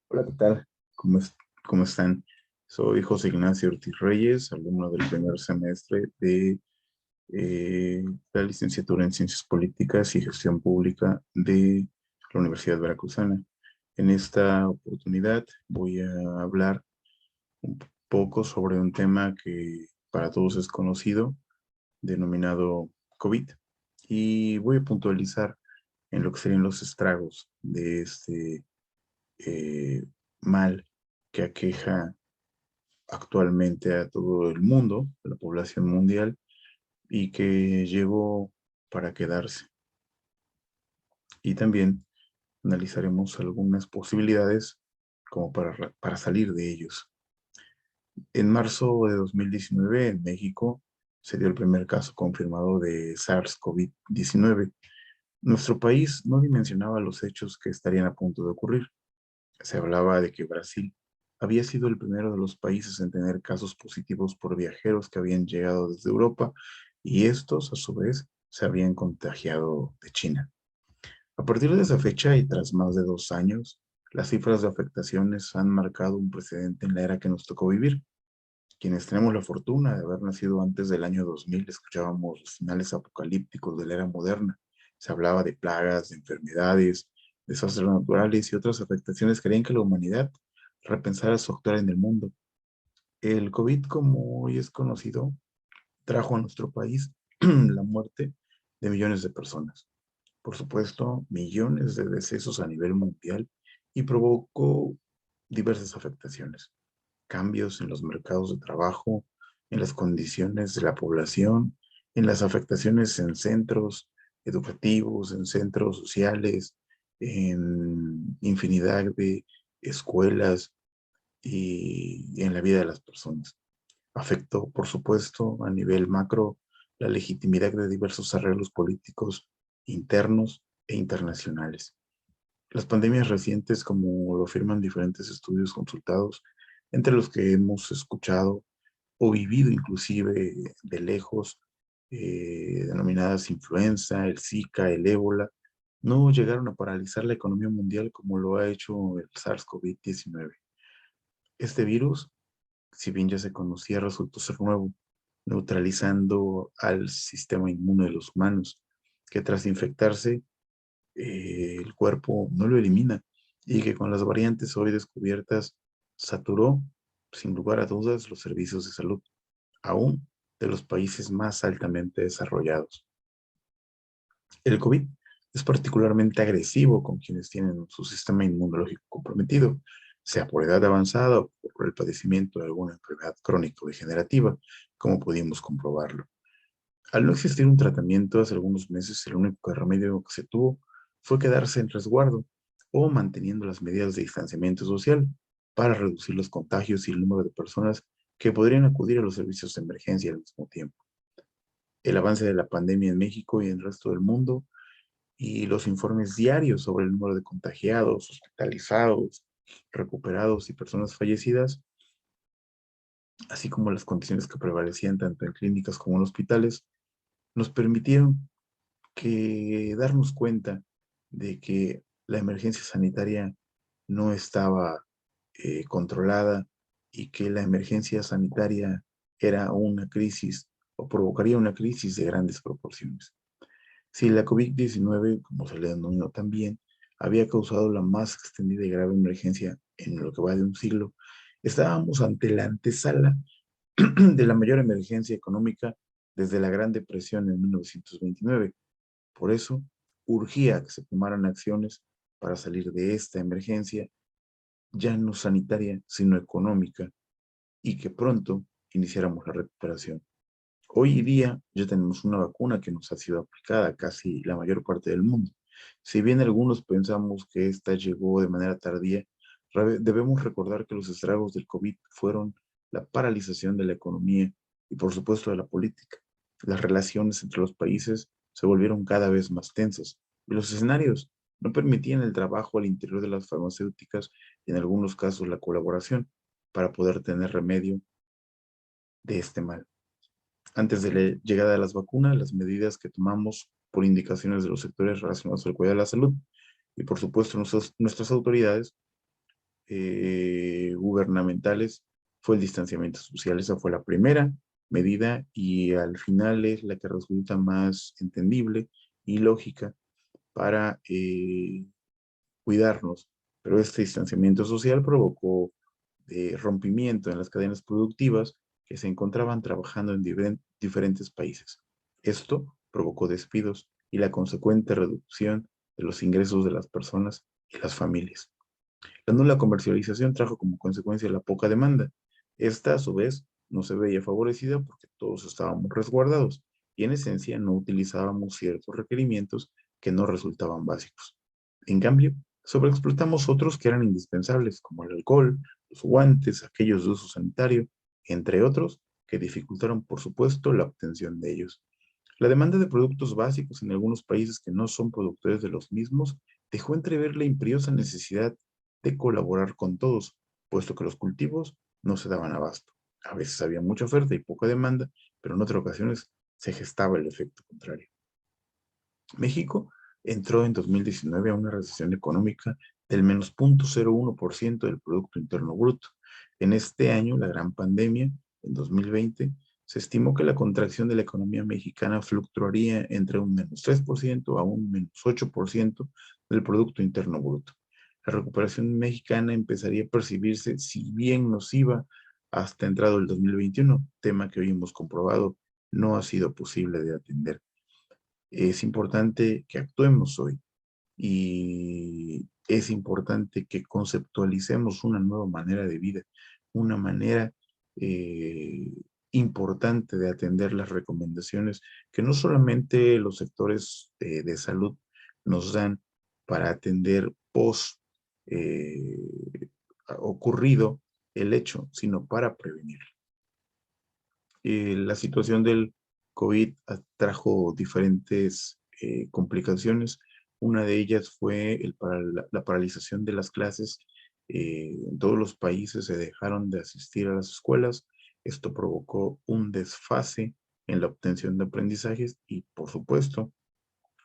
Hola, ¿qué tal? ¿Cómo están? Soy José Ignacio Ortiz Reyes, alumno del primer semestre de la licenciatura en Ciencias Políticas y Gestión Pública de la Universidad Veracruzana. En esta oportunidad voy a hablar un poco sobre un tema que para todos es conocido, denominado COVID, y voy a puntualizar en lo que serían los estragos de este eh, mal que aqueja actualmente a todo el mundo, a la población mundial, y que llegó para quedarse. Y también analizaremos algunas posibilidades como para salir de ellos. En marzo de 2019, en México, se dio el primer caso confirmado de SARS-CoV-19. Nuestro país no dimensionaba los hechos que estarían a punto de ocurrir. Se hablaba de que Brasil había sido el primero de los países en tener casos positivos por viajeros que habían llegado desde Europa y estos, a su vez, se habían contagiado de China. A partir de esa fecha y tras más de 2 años, las cifras de afectaciones han marcado un precedente en la era que nos tocó vivir. Quienes tenemos la fortuna de haber nacido antes del año 2000, escuchábamos los finales apocalípticos de la era moderna. Se hablaba de plagas, de enfermedades, desastres naturales y otras afectaciones que harían que la humanidad repensara su actuar en el mundo. El COVID, como hoy es conocido, trajo a nuestro país la muerte de millones de personas. Por supuesto, millones de decesos a nivel mundial y provocó diversas afectaciones, cambios en los mercados de trabajo, en las condiciones de la población, en las afectaciones en centros educativos, en centros sociales, en infinidad de escuelas y en la vida de las personas. Afectó, por supuesto, a nivel macro la legitimidad de diversos arreglos políticos internos e internacionales. Las pandemias recientes, como lo afirman diferentes estudios consultados, entre los que hemos escuchado o vivido inclusive de lejos, denominadas influenza, el Zika, el ébola, no llegaron a paralizar la economía mundial como lo ha hecho el SARS-CoV-19. Este virus, si bien ya se conocía, resultó ser nuevo, neutralizando al sistema inmune de los humanos, que tras infectarse el cuerpo no lo elimina y que con las variantes hoy descubiertas saturó, sin lugar a dudas, los servicios de salud, aún de los países más altamente desarrollados. El COVID es particularmente agresivo con quienes tienen su sistema inmunológico comprometido, sea por edad avanzada o por el padecimiento de alguna enfermedad crónico-degenerativa, como pudimos comprobarlo. Al no existir un tratamiento hace algunos meses, el único remedio que se tuvo fue quedarse en resguardo o manteniendo las medidas de distanciamiento social para reducir los contagios y el número de personas que podrían acudir a los servicios de emergencia al mismo tiempo. El avance de la pandemia en México y en el resto del mundo y los informes diarios sobre el número de contagiados, hospitalizados, recuperados y personas fallecidas, así como las condiciones que prevalecían tanto en clínicas como en hospitales, nos permitieron darnos cuenta de que la emergencia sanitaria no estaba controlada y que la emergencia sanitaria era una crisis o provocaría una crisis de grandes proporciones. Si la COVID-19, como se le denominó también, había causado la más extendida y grave emergencia en lo que va de un siglo, estábamos ante la antesala de la mayor emergencia económica desde la Gran Depresión en 1929. Por eso, urgía que se tomaran acciones para salir de esta emergencia, ya no sanitaria, sino económica, y que pronto iniciáramos la recuperación. Hoy día ya tenemos una vacuna que nos ha sido aplicada casi la mayor parte del mundo. Si bien algunos pensamos que esta llegó de manera tardía, debemos recordar que los estragos del COVID fueron la paralización de la economía y por supuesto de la política. Las relaciones entre los países se volvieron cada vez más tensas y los escenarios no permitían el trabajo al interior de las farmacéuticas y en algunos casos la colaboración para poder tener remedio de este mal. Antes de la llegada de las vacunas, las medidas que tomamos por indicaciones de los sectores relacionados al cuidado de la salud y por supuesto nuestras autoridades gubernamentales fue el distanciamiento social. Esa fue la primera medida y al final es la que resulta más entendible y lógica para cuidarnos. Pero este distanciamiento social provocó rompimiento en las cadenas productivas que se encontraban trabajando en diferentes países. Esto provocó despidos y la consecuente reducción de los ingresos de las personas y las familias. La nula comercialización trajo como consecuencia la poca demanda. Esta, a su vez, no se veía favorecida porque todos estábamos resguardados y en esencia no utilizábamos ciertos requerimientos que no resultaban básicos. En cambio, sobreexplotamos otros que eran indispensables, como el alcohol, los guantes, aquellos de uso sanitario, entre otros, que dificultaron, por supuesto, la obtención de ellos. La demanda de productos básicos en algunos países que no son productores de los mismos dejó entrever la imperiosa necesidad de colaborar con todos, puesto que los cultivos no se daban abasto. A veces había mucha oferta y poca demanda, pero en otras ocasiones se gestaba el efecto contrario. México entró en 2019 a una recesión económica del menos 0.01% del Producto Interno Bruto. En este año, la gran pandemia, en 2020, se estimó que la contracción de la economía mexicana fluctuaría entre un menos 3% a un menos 8% del Producto Interno Bruto. La recuperación mexicana empezaría a percibirse, si bien nociva, hasta entrado el 2021, tema que hoy hemos comprobado no ha sido posible de atender. Es importante que actuemos hoy y es importante que conceptualicemos una nueva manera de vida, una manera eh, importante de atender las recomendaciones que no solamente los sectores de salud nos dan para atender post eh, ocurrido el hecho, sino para prevenir. La situación del COVID trajo diferentes complicaciones. Una de ellas fue la paralización de las clases. En todos los países se dejaron de asistir a las escuelas. Esto provocó un desfase en la obtención de aprendizajes y, por supuesto,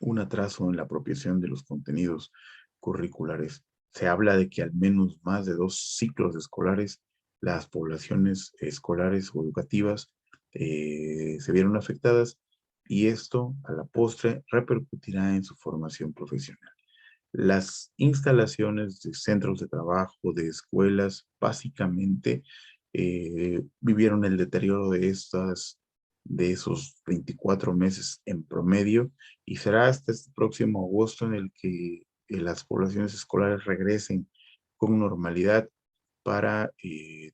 un atraso en la apropiación de los contenidos curriculares. Se habla de que al menos más de 2 ciclos escolares, las poblaciones escolares o educativas se vieron afectadas y esto a la postre repercutirá en su formación profesional. Las instalaciones de centros de trabajo, de escuelas, básicamente vivieron el deterioro de esos 24 meses en promedio y será hasta este próximo agosto en el que las poblaciones escolares regresen con normalidad para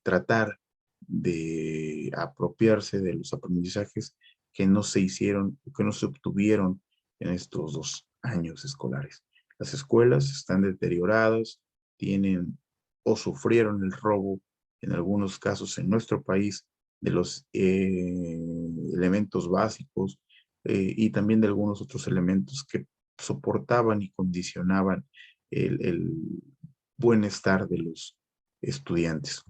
tratar de apropiarse de los aprendizajes que no se hicieron, que no se obtuvieron en estos 2 años escolares. Las escuelas están deterioradas, tienen o sufrieron el robo, en algunos casos en nuestro país, de los elementos básicos y también de algunos otros elementos que soportaban y condicionaban el bienestar de los estudiantes.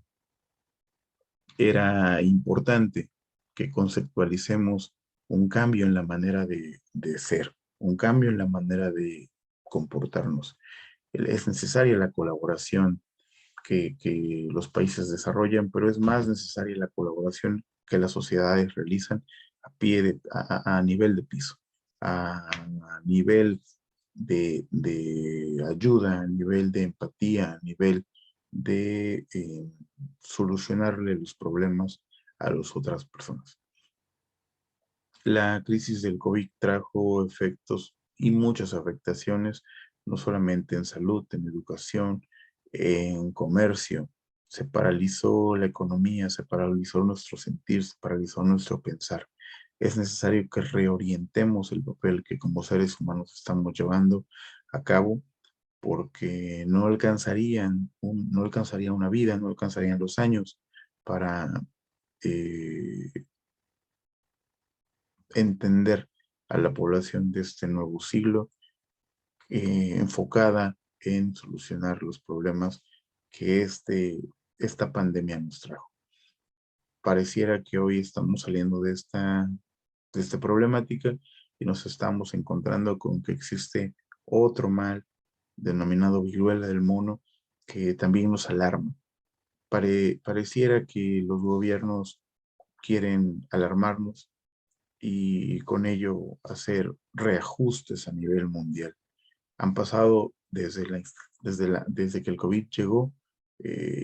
Era importante que conceptualicemos un cambio en la manera de ser, un cambio en la manera de comportarnos. Es necesaria la colaboración que los países desarrollan, pero es más necesaria la colaboración que las sociedades realizan a nivel de piso, a nivel de ayuda, a nivel de empatía, a nivel de solucionarle los problemas a las otras personas. La crisis del COVID trajo efectos y muchas afectaciones, no solamente en salud, en educación, en comercio. Se paralizó la economía, se paralizó nuestro sentir, se paralizó nuestro pensar. Es necesario que reorientemos el papel que como seres humanos estamos llevando a cabo porque no alcanzaría una vida, no alcanzarían los años para eh, entender a la población de este nuevo siglo enfocada en solucionar los problemas que esta pandemia nos trajo. Pareciera que hoy estamos saliendo de esta problemática y nos estamos encontrando con que existe otro mal denominado viruela del mono que también nos alarma. Pareciera que los gobiernos quieren alarmarnos y con ello hacer reajustes a nivel mundial. Han pasado desde que el COVID llegó,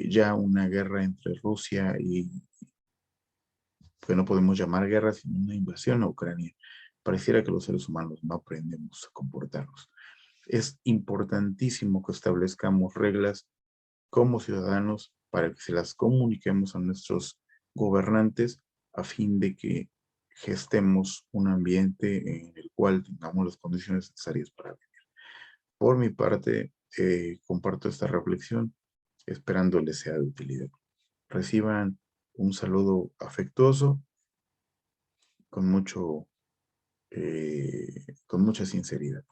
ya una guerra entre Rusia y, que no podemos llamar guerra, sino una invasión a Ucrania. Pareciera que los seres humanos no aprendemos a comportarnos. Es importantísimo que establezcamos reglas como ciudadanos para que se las comuniquemos a nuestros gobernantes a fin de que gestemos un ambiente en el cual tengamos las condiciones necesarias para vivir. Por mi parte, comparto esta reflexión esperando les sea de utilidad. Reciban un saludo afectuoso con mucha sinceridad.